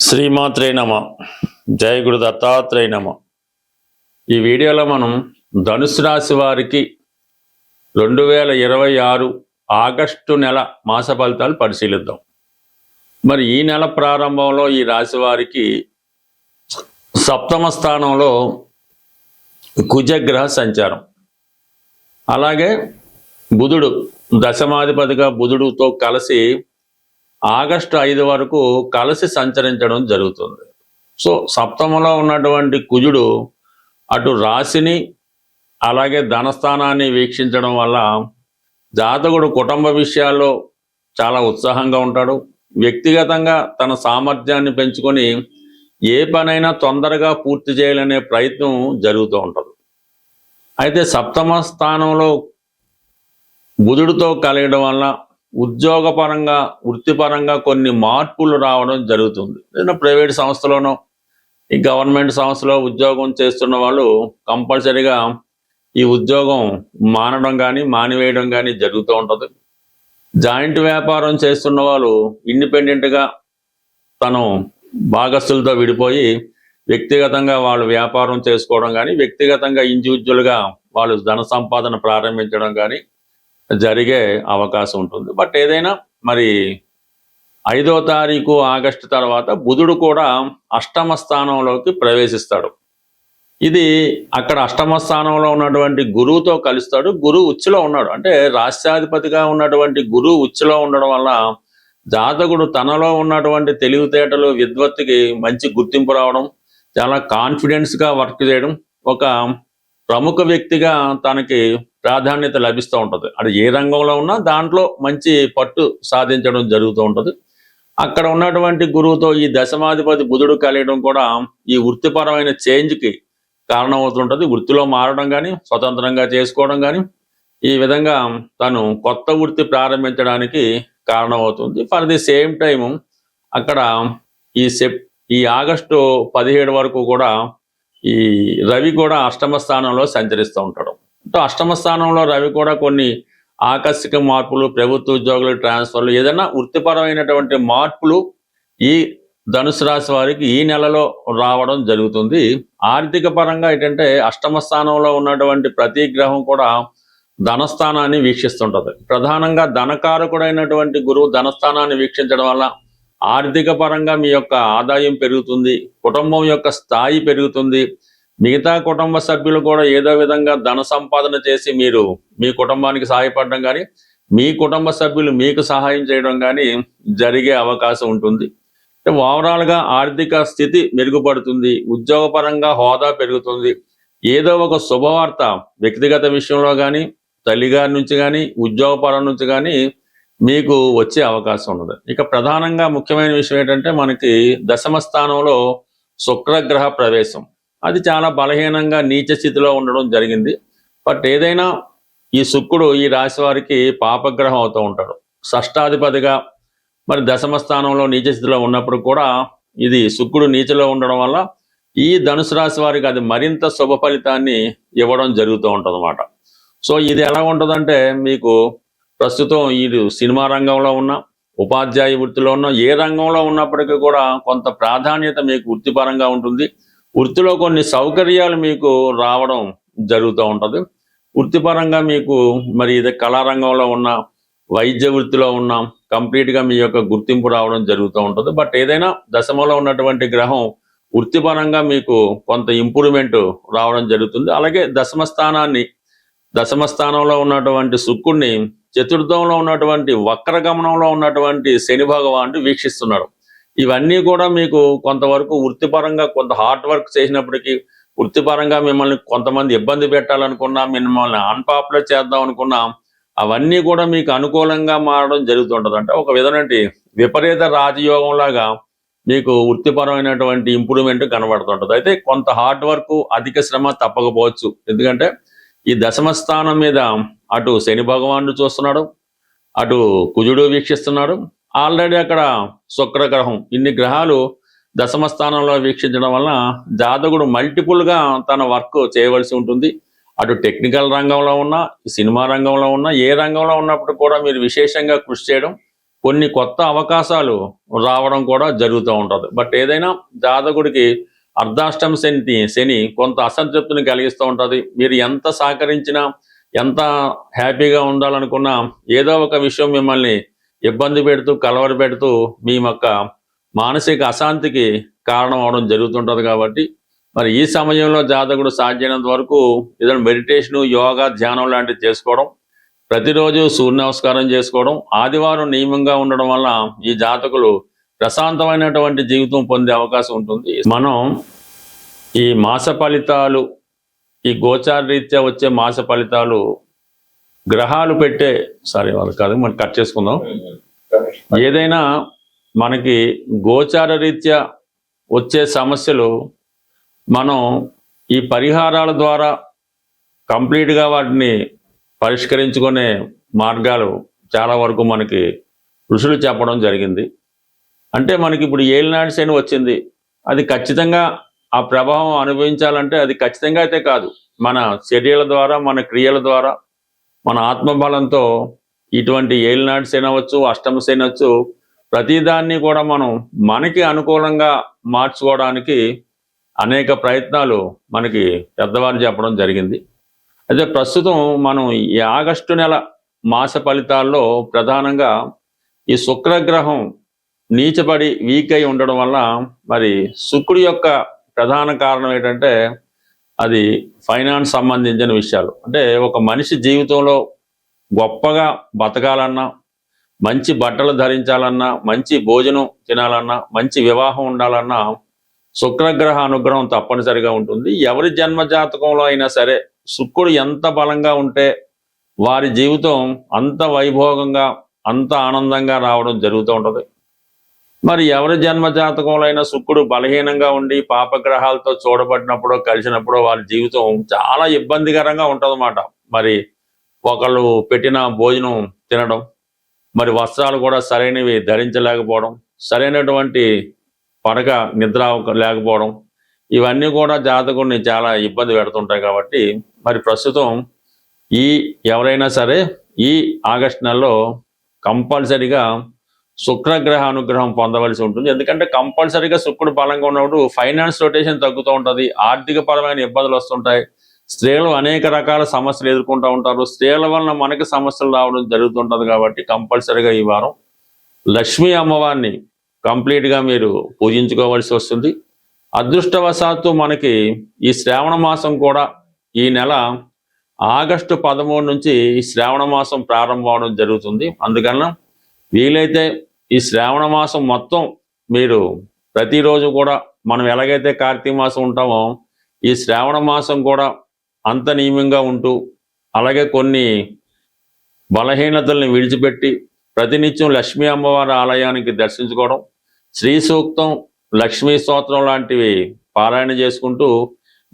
శ్రీమాత్రే నమ. జయ గురు దత్తాత్రేయ నమ. ఈ వీడియోలో మనం ధనుసు రాశి వారికి 2026 ఆగస్టు నెల మాస ఫలితాలు పరిశీలిద్దాం. మరి ఈ నెల ప్రారంభంలో ఈ రాశి వారికి సప్తమ స్థానంలో కుజగ్రహ సంచారం, అలాగే బుధుడు దశమాధిపతిగా బుధుడుతో కలిసి ఆగస్టు 5 వరకు కలిసి సంచరించడం జరుగుతుంది. సో సప్తమంలో ఉన్నటువంటి కుజుడు అటు రాశిని అలాగే ధనస్థానాన్ని వీక్షించడం వల్ల జాతకుడు కుటుంబ విషయాల్లో చాలా ఉత్సాహంగా ఉంటాడు. వ్యక్తిగతంగా తన సామర్థ్యాన్ని పెంచుకొని ఏ పనైనా తొందరగా పూర్తి చేయాలనే ప్రయత్నం జరుగుతూ ఉంటుంది. అయితే సప్తమ స్థానంలో బుధుడితో కలగడం వల్ల ఉద్యోగపరంగా వృత్తిపరంగా కొన్ని మార్పులు రావడం జరుగుతుంది. ఏదైనా ప్రైవేట్ సంస్థలోనో ఈ గవర్నమెంట్ సంస్థలో ఉద్యోగం చేస్తున్న వాళ్ళు కంపల్సరీగా ఈ ఉద్యోగం మానడం కానీ మానివేయడం కానీ జరుగుతూ ఉంటుంది. జాయింట్ వ్యాపారం చేస్తున్న వాళ్ళు ఇండిపెండెంట్గా తను భాగస్తులతో విడిపోయి వ్యక్తిగతంగా వాళ్ళు వ్యాపారం చేసుకోవడం కానీ వ్యక్తిగతంగా ఇండివిజువల్గా వాళ్ళు ధన సంపాదన ప్రారంభించడం కానీ జరిగే అవకాశం ఉంటుంది. బట్ ఏదైనా మరి 5వ తారీఖు ఆగస్టు తర్వాత బుధుడు కూడా అష్టమ స్థానంలోకి ప్రవేశిస్తాడు. ఇది అక్కడ అష్టమ స్థానంలో ఉన్నటువంటి గురువుతో కలుస్తాడు. గురువు ఉచ్చులో ఉన్నాడు, అంటే రాష్ట్రాధిపతిగా ఉన్నటువంటి గురువు ఉచ్చులో ఉండడం వల్ల జాతకుడు తనలో ఉన్నటువంటి తెలివితేటలు విద్వత్తుకి మంచి గుర్తింపు రావడం, చాలా కాన్ఫిడెన్స్గా వర్క్ చేయడం, ఒక ప్రముఖ వ్యక్తిగా తనకి ప్రాధాన్యత లభిస్తూ ఉంటుంది. అది ఏ రంగంలో ఉన్నా దాంట్లో మంచి పట్టు సాధించడం జరుగుతూ ఉంటుంది. అక్కడ ఉన్నటువంటి గురువుతో ఈ దశమాధిపతి బుధుడు కలియడం కూడా ఈ వృత్తిపరమైన చేంజ్కి కారణమవుతుంటుంది. వృత్తిలో మారడం కానీ స్వతంత్రంగా చేసుకోవడం కానీ ఈ విధంగా తను కొత్త వృత్తి ప్రారంభించడానికి కారణమవుతుంది. ఫర్ ది సేమ్ టైం అక్కడ ఈ ఆగస్టు 17 వరకు కూడా ఈ రవి కూడా అష్టమ స్థానంలో సంచరిస్తూ ఉంటాడు. అష్టమ స్థానంలో రవి కూడా కొన్ని ఆకస్మిక మార్పులు, ప్రభుత్వ ఉద్యోగులు ట్రాన్స్ఫర్లు, ఏదైనా వృత్తిపరమైనటువంటి మార్పులు ఈ ధనుసు రాశి వారికి ఈ నెలలో రావడం జరుగుతుంది. ఆర్థిక పరంగా ఏంటంటే అష్టమ స్థానంలో ఉన్నటువంటి ప్రతి గ్రహం కూడా ధనస్థానాన్ని వీక్షిస్తుంటుంది. ప్రధానంగా ధనకారకుడైనటువంటి గురువు ధనస్థానాన్ని వీక్షించడం వల్ల ఆర్థిక పరంగా మీ యొక్క ఆదాయం పెరుగుతుంది, కుటుంబం యొక్క స్థాయి పెరుగుతుంది. మిగతా కుటుంబ సభ్యులు కూడా ఏదో విధంగా ధన సంపాదన చేసి మీరు మీ కుటుంబానికి సహాయపడడం కానీ మీ కుటుంబ సభ్యులు మీకు సహాయం చేయడం కానీ జరిగే అవకాశం ఉంటుంది. ఓవరాల్గా ఆర్థిక స్థితి మెరుగుపడుతుంది, ఉద్యోగపరంగా హోదా పెరుగుతుంది. ఏదో ఒక శుభవార్త వ్యక్తిగత విషయంలో కానీ తల్లిగారి నుంచి కానీ ఉద్యోగపరం నుంచి కానీ మీకు వచ్చే అవకాశం ఉన్నది. ఇక ప్రధానంగా ముఖ్యమైన విషయం ఏంటంటే మనకి దశమ స్థానంలో శుక్రగ్రహ ప్రవేశం, అది చాలా బలహీనంగా నీచ స్థితిలో ఉండడం జరిగింది. బట్ ఏదైనా ఈ శుక్రుడు ఈ రాశి వారికి పాపగ్రహం అవుతూ ఉంటాడు. షష్టాధిపతిగా మరి దశమ స్థానంలో నీచ స్థితిలో ఉన్నప్పుడు కూడా ఇది శుక్రుడు నీచలో ఉండడం వల్ల ఈ ధనుసు రాశి వారికి అది మరింత శుభ ఫలితాన్ని ఇవ్వడం జరుగుతూ ఉంటుంది అన్నమాట. సో ఇది ఎలా ఉంటుందంటే మీకు ప్రస్తుతం ఈ సినిమా రంగంలో ఉన్న ఉపాధ్యాయ వృత్తిలో ఉన్న ఏ రంగంలో ఉన్నప్పటికీ కూడా కొంత ప్రాధాన్యత మీకు వృత్తిపరంగా ఉంటుంది. వృత్తిలో కొన్ని సౌకర్యాలు మీకు రావడం జరుగుతూ ఉంటుంది. వృత్తిపరంగా మీకు మరి ఇది కళారంగంలో ఉన్న వైద్య వృత్తిలో ఉన్న కంప్లీట్గా మీ యొక్క గుర్తింపు రావడం జరుగుతూ ఉంటుంది. బట్ ఏదైనా దశమలో ఉన్నటువంటి గ్రహం వృత్తిపరంగా మీకు కొంత ఇంప్రూవ్మెంట్ రావడం జరుగుతుంది. అలాగే దశమ స్థానంలో ఉన్నటువంటి శుక్రుడిని చతుర్థంలో ఉన్నటువంటి వక్రగమనంలో ఉన్నటువంటి శని భగవానుడు వీక్షిస్తున్నాడు. ఇవన్నీ కూడా మీకు కొంతవరకు వృత్తిపరంగా కొంత హార్డ్ వర్క్ చేసినప్పటికీ వృత్తిపరంగా మిమ్మల్ని కొంతమంది ఇబ్బంది పెట్టాలనుకున్నా, మిమ్మల్ని అన్పాపులర్ చేద్దాం అనుకున్నా అవన్నీ కూడా మీకు అనుకూలంగా మారడం జరుగుతుంటుంది. అంటే ఒక విధమైన విపరీత రాజయోగం లాగా మీకు వృత్తిపరమైనటువంటి ఇంప్రూవ్మెంట్ కనబడుతుంటుంది. అయితే కొంత హార్డ్ వర్క్ అధిక శ్రమ తప్పకపోవచ్చు. ఎందుకంటే ఈ దశమ స్థానం మీద అటు శని భగవానుడు చూస్తున్నాడు, అటు కుజుడు వీక్షిస్తున్నాడు, ఆల్రెడీ అక్కడ శుక్రగ్రహం, ఇన్ని గ్రహాలు దశమ స్థానంలో వీక్షించడం వల్ల జాతకుడు మల్టిపుల్గా తన వర్క్ చేయవలసి ఉంటుంది. అటు టెక్నికల్ రంగంలో ఉన్నా, సినిమా రంగంలో ఉన్నా, ఏ రంగంలో ఉన్నప్పుడు కూడా మీరు విశేషంగా కృషి చేయడం, కొన్ని కొత్త అవకాశాలు రావడం కూడా జరుగుతూ ఉంటుంది. బట్ ఏదైనా జాతకుడికి అర్ధాష్టమ శని కొంత అసంతృప్తిని కలిగిస్తూ ఉంటుంది. మీరు ఎంత సహకరించినా, ఎంత హ్యాపీగా ఉండాలనుకున్నా ఏదో ఒక విషయం మిమ్మల్ని ఇబ్బంది పెడుతూ, కలవర పెడుతూ మీ యొక్క మానసిక అశాంతికి కారణం అవడం జరుగుతుంటుంది. కాబట్టి మరి ఈ సమయంలో జాతకుడు సాధ్యమైనంత వరకు ఏదైనా మెడిటేషను, యోగా, ధ్యానం లాంటివి చేసుకోవడం, ప్రతిరోజు సూర్య నమస్కారం చేసుకోవడం, ఆదివారం నియమంగా ఉండడం వల్ల ఈ జాతకులు ప్రశాంతమైనటువంటి జీవితం పొందే అవకాశం ఉంటుంది. మనం ఈ మాస ఫలితాలు, ఈ గోచార రీత్యా వచ్చే మాస ఫలితాలు గ్రహాలు పెట్టే వాళ్ళు కాదు, మనం కట్ చేసుకుందాం. ఏదైనా మనకి గోచార రీత్యా వచ్చే సమస్యలు మనం ఈ పరిహారాల ద్వారా కంప్లీట్గా వాటిని పరిష్కరించుకునే మార్గాలు చాలా వరకు మనకి ఋషులు చెప్పడం జరిగింది. అంటే మనకి ఇప్పుడు ఏలినాటి శని వచ్చింది, అది ఖచ్చితంగా ఆ ప్రభావం అనుభవించాలంటే అది ఖచ్చితంగా అయితే కాదు, మన చర్యల ద్వారా, మన క్రియల ద్వారా, మన ఆత్మబలంతో ఇటువంటి ఏలినాటి శని అవచ్చు, అష్టమ శని అవచ్చు, ప్రతిదాన్ని కూడా మనం మనకి అనుకూలంగా మార్చుకోవడానికి అనేక ప్రయత్నాలు మనకి పెద్దవారు చెప్పడం జరిగింది. అయితే ప్రస్తుతం మనం ఈ ఆగస్టు నెల మాస ఫలితాల్లో ప్రధానంగా ఈ శుక్రగ్రహం నీచపడి వీక్ అయి ఉండడం వల్ల మరి శుక్రుడి యొక్క ప్రధాన కారణం ఏంటంటే అది ఫైనాన్స్ సంబంధించిన విషయాలు. అంటే ఒక మనిషి జీవితంలో గొప్పగా బతకాలన్నా, మంచి బట్టలు ధరించాలన్నా, మంచి భోజనం తినాలన్నా, మంచి వివాహం ఉండాలన్నా శుక్రగ్రహ అనుగ్రహం తప్పనిసరిగా ఉంటుంది. ఎవరి జన్మ జాతకంలో అయినా సరే శుక్రుడు ఎంత బలంగా ఉంటే వారి జీవితం అంత వైభోగంగా, అంత ఆనందంగా రావడం జరుగుతూ ఉంటుంది. మరి ఎవరి జన్మ జాతకంలో అయినా శుక్రుడు బలహీనంగా ఉండి పాపగ్రహాలతో చూడబడినప్పుడు, కలిసినప్పుడు వారి జీవితం చాలా ఇబ్బందికరంగా ఉంటుందన్నమాట. మరి ఒకళ్ళు పెట్టిన భోజనం తినడం, మరి వస్త్రాలు కూడా సరైనవి ధరించలేకపోవడం, సరైనటువంటి పడక నిద్ర లేకపోవడం, ఇవన్నీ కూడా జాతకుడిని చాలా ఇబ్బంది పెడుతుంటాయి. కాబట్టి మరి ప్రస్తుతం ఎవరైనా సరే ఈ ఆగస్టు నెలలో కంపల్సరిగా శుక్రగ్రహ అనుగ్రహం పొందవలసి ఉంటుంది. ఎందుకంటే కంపల్సరిగా శుక్రుడు బలంగా ఉన్నప్పుడు ఫైనాన్స్ రొటేషన్ తగ్గుతూ ఉంటుంది, ఆర్థిక పరమైన ఇబ్బందులు వస్తుంటాయి, స్త్రీలు అనేక రకాల సమస్యలు ఎదుర్కొంటూ ఉంటారు, స్త్రీల వలన మనకి సమస్యలు రావడం జరుగుతుంటుంది. కాబట్టి కంపల్సరిగా ఈ వారం లక్ష్మీ అమ్మవారిని కంప్లీట్గా మీరు పూజించుకోవాల్సి వస్తుంది. అదృష్టవశాత్తు మనకి ఈ శ్రావణ మాసం కూడా ఈ నెల ఆగస్టు 13 నుంచి ఈ శ్రావణ మాసం ప్రారంభం అవడం జరుగుతుంది. అందుకన్నా వీలైతే ఈ శ్రావణ మాసం మొత్తం మీరు ప్రతిరోజు కూడా, మనం ఎలాగైతే కార్తీక మాసం ఉంటామో ఈ శ్రావణ మాసం కూడా అంత నియమంగా ఉంటూ, అలాగే కొన్ని బలహీనతల్ని విడిచిపెట్టి ప్రతినిత్యం లక్ష్మీ అమ్మవారి ఆలయానికి దర్శించుకోవడం, శ్రీ సూక్తం, లక్ష్మీ స్తోత్రం లాంటివి పారాయణ చేసుకుంటూ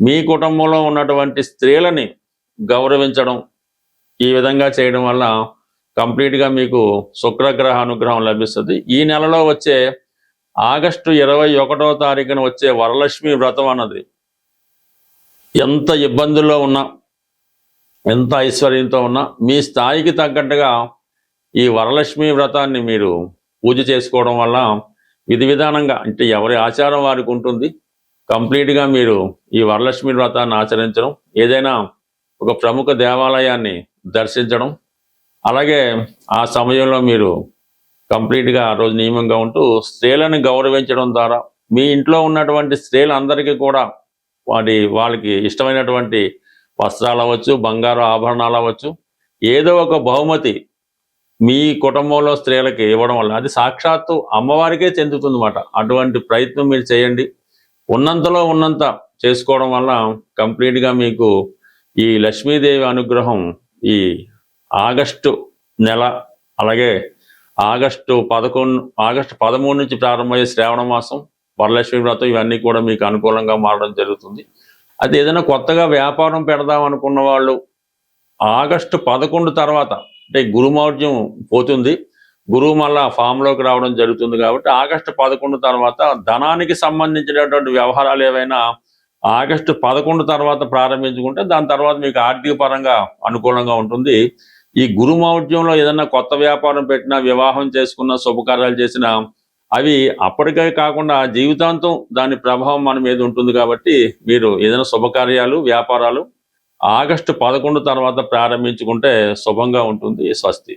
మీ కుటుంబంలో ఉన్నటువంటి స్త్రీలని గౌరవించడం, ఈ విధంగా చేయడం వల్ల కంప్లీట్గా మీకు శుక్రగ్రహ అనుగ్రహం లభిస్తుంది. ఈ నెలలో వచ్చే ఆగస్టు 21వ తారీఖున వచ్చే వరలక్ష్మి వ్రతం అన్నది ఎంత ఇబ్బందుల్లో ఉన్నా, ఎంత ఐశ్వర్యంతో ఉన్నా మీ స్థాయికి తగ్గట్టుగా ఈ వరలక్ష్మి వ్రతాన్ని మీరు పూజ చేసుకోవడం వల్ల విధి విధానంగా, అంటే ఎవరి ఆచారం వారికి ఉంటుంది, కంప్లీట్గా మీరు ఈ వరలక్ష్మి వ్రతాన్ని ఆచరించడం, ఏదైనా ఒక ప్రముఖ దేవాలయాన్ని దర్శించడం, అలాగే ఆ సమయంలో మీరు కంప్లీట్గా ఆ రోజు నియమంగా ఉంటూ స్త్రీలను గౌరవించడం ద్వారా మీ ఇంట్లో ఉన్నటువంటి స్త్రీలందరికీ కూడా వాళ్ళకి ఇష్టమైనటువంటి వస్త్రాలు అవ్వచ్చు, బంగారు ఆభరణాలు అవ్వచ్చు, ఏదో ఒక బహుమతి మీ కుటుంబంలో స్త్రీలకి ఇవ్వడం వల్ల అది సాక్షాత్తు అమ్మవారికే చెందుతుంది అన్నమాట. అటువంటి ప్రయత్నం మీరు చేయండి. ఉన్నంతలో ఉన్నంత చేసుకోవడం వల్ల కంప్లీట్గా మీకు ఈ లక్ష్మీదేవి అనుగ్రహం ఈ ఆగస్టు నెల, అలాగే ఆగస్టు 13 నుంచి ప్రారంభమయ్యే శ్రావణ మాసం, వరలక్ష్మి వ్రతం, ఇవన్నీ కూడా మీకు అనుకూలంగా మారడం జరుగుతుంది. అది ఏదైనా కొత్తగా వ్యాపారం పెడదాం అనుకున్న వాళ్ళు ఆగస్టు 11 తర్వాత, అంటే గురుమౌఢ్యం పోతుంది, గురువు మళ్ళా ఫామ్లోకి రావడం జరుగుతుంది. కాబట్టి ఆగస్టు 11 తర్వాత ధనానికి సంబంధించినటువంటి వ్యవహారాలు ఏవైనా ఆగస్టు 11 తర్వాత ప్రారంభించుకుంటే దాని తర్వాత మీకు ఆర్థిక పరంగా అనుకూలంగా ఉంటుంది. ఈ గురుమౌఢ్యంలో ఏదన్నా కొత్త వ్యాపారం పెట్టినా, వివాహం చేసుకున్న, శుభకార్యాలు చేసినా అవి అప్పటికే కాకుండా జీవితాంతం దాని ప్రభావం మన మీద ఉంటుంది. కాబట్టి మీరు ఏదైనా శుభకార్యాలు, వ్యాపారాలు ఆగస్టు 11 తర్వాత ప్రారంభించుకుంటే శుభంగా ఉంటుంది. స్వస్తి.